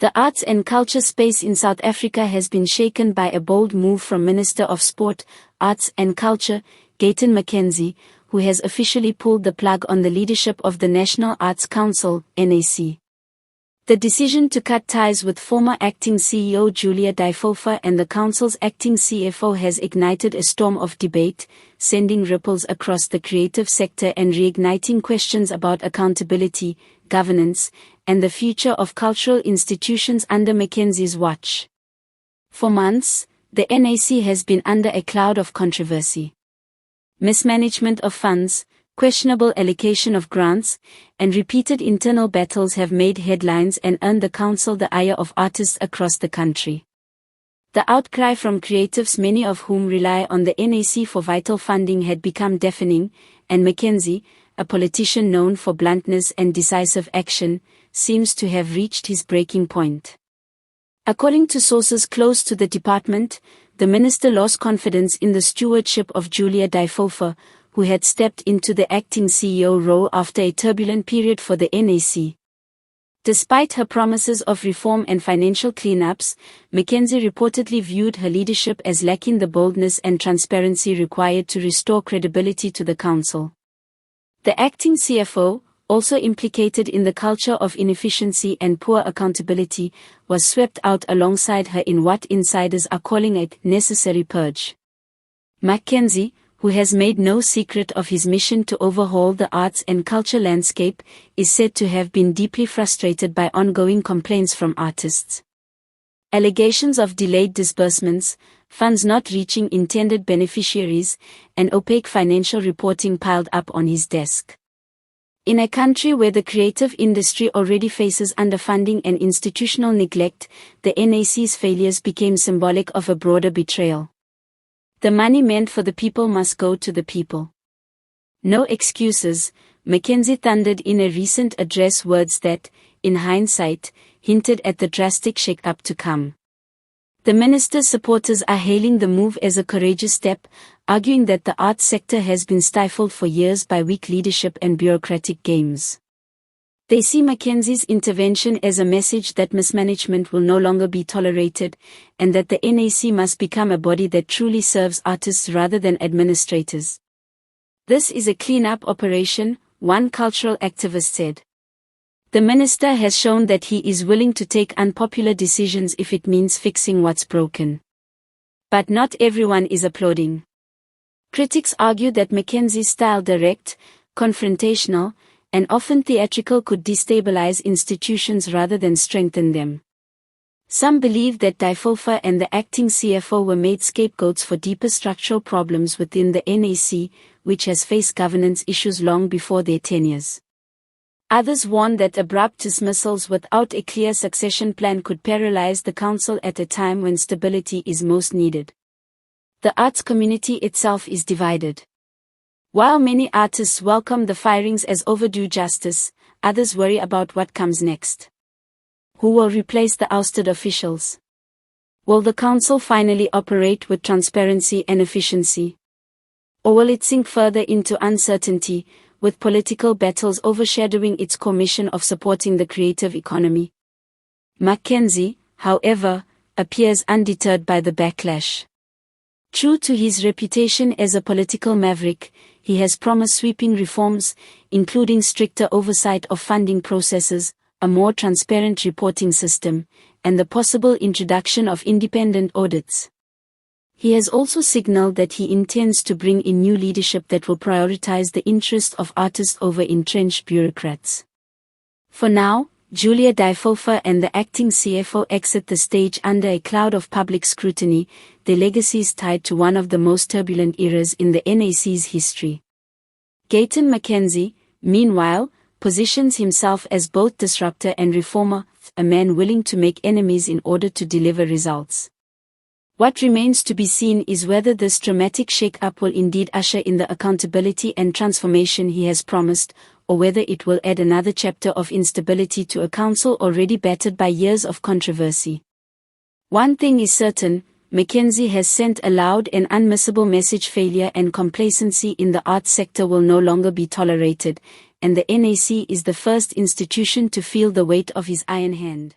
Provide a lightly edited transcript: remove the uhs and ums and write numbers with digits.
The arts and culture space in South Africa has been shaken by a bold move from Minister of Sport, Arts and Culture, Gayton McKenzie, who has officially pulled the plug on the leadership of the National Arts Council, NAC. The decision to cut ties with former Acting CEO Julia Diphofa and the Council's Acting CFO has ignited a storm of debate, sending ripples across the creative sector and reigniting questions about accountability, governance, and the future of cultural institutions under McKenzie's watch. For months, the NAC has been under a cloud of controversy. Mismanagement of funds, questionable allocation of grants, and repeated internal battles have made headlines and earned the council the ire of artists across the country. The outcry from creatives, many of whom rely on the NAC for vital funding, had become deafening, and McKenzie, a politician known for bluntness and decisive action, seems to have reached his breaking point. According to sources close to the department, the minister lost confidence in the stewardship of Julia Diphofa, who had stepped into the acting CEO role after a turbulent period for the NAC. Despite her promises of reform and financial cleanups, McKenzie reportedly viewed her leadership as lacking the boldness and transparency required to restore credibility to the council. The acting CFO, also implicated in the culture of inefficiency and poor accountability, was swept out alongside her in what insiders are calling a necessary purge. McKenzie, who has made no secret of his mission to overhaul the arts and culture landscape, is said to have been deeply frustrated by ongoing complaints from artists. Allegations of delayed disbursements, funds not reaching intended beneficiaries, and opaque financial reporting piled up on his desk. In a country where the creative industry already faces underfunding and institutional neglect, the NAC's failures became symbolic of a broader betrayal. The money meant for the people must go to the people. No excuses, McKenzie thundered in a recent address, words that, in hindsight, hinted at the drastic shake-up to come. The minister's supporters are hailing the move as a courageous step, arguing that the arts sector has been stifled for years by weak leadership and bureaucratic games. They see McKenzie's intervention as a message that mismanagement will no longer be tolerated, and that the NAC must become a body that truly serves artists rather than administrators. This is a clean-up operation, one cultural activist said. The minister has shown that he is willing to take unpopular decisions if it means fixing what's broken. But not everyone is applauding. Critics argue that McKenzie's style, direct, confrontational, and often theatrical, could destabilize institutions rather than strengthen them. Some believe that Diphofa and the acting CFO were made scapegoats for deeper structural problems within the NAC, which has faced governance issues long before their tenures. Others warn that abrupt dismissals without a clear succession plan could paralyze the council at a time when stability is most needed. The arts community itself is divided. While many artists welcome the firings as overdue justice, others worry about what comes next. Who will replace the ousted officials? Will the council finally operate with transparency and efficiency? Or will it sink further into uncertainty, with political battles overshadowing its core mission of supporting the creative economy? McKenzie, however, appears undeterred by the backlash. True to his reputation as a political maverick, he has promised sweeping reforms, including stricter oversight of funding processes, a more transparent reporting system, and the possible introduction of independent audits. He has also signaled that he intends to bring in new leadership that will prioritize the interests of artists over entrenched bureaucrats. For now, Julia Diphofa and the acting CFO exit the stage under a cloud of public scrutiny, their legacies tied to one of the most turbulent eras in the NAC's history. Gayton McKenzie, meanwhile, positions himself as both disruptor and reformer, a man willing to make enemies in order to deliver results. What remains to be seen is whether this dramatic shake-up will indeed usher in the accountability and transformation he has promised, or whether it will add another chapter of instability to a council already battered by years of controversy. One thing is certain, McKenzie has sent a loud and unmissable message: failure and complacency in the arts sector will no longer be tolerated, and the NAC is the first institution to feel the weight of his iron hand.